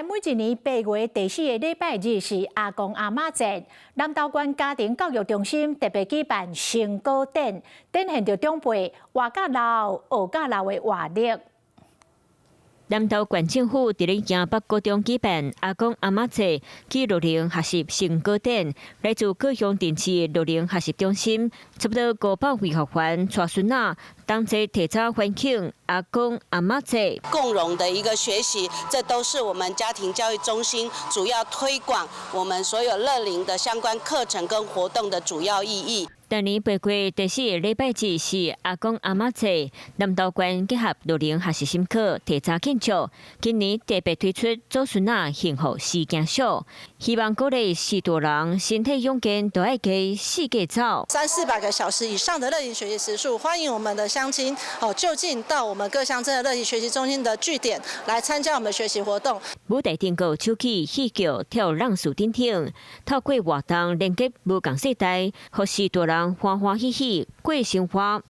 每一年8月第4個禮拜日是阿公阿嬤節，南投縣家庭教育中心特別舉辦成果展，展現着長輩活甲老、學甲老的活力。南投縣政府佇咧營北高中舉辦阿公阿嬤節暨樂齡學習成果展，來自各鄉鎮市樂齡學習中心，差不多500位學員帶孫仔同齊提早歡慶阿公阿嬤節，共融的一個學習，這都是我們家庭教育中心主要推廣我們所有樂齡的相關課程跟活動的主要意義。今年8月第4個禮拜日是阿公阿嬤節，南投縣結合樂齡學習深刻提早慶祝。今年特別推出祖孫仔幸福時間秀，希望鼓勵許多人身體勇健，都愛給世界走。300-400個小時以上的樂齡學習時數，歡迎我們的鄉親就近到我們各鄉鎮的樂齡學習中心的據點來參加我們的學習活動。舞台頂有手起戲劇、跳浪樹等等，透過活動連接無同世代，和許多人歡歡喜喜過生活。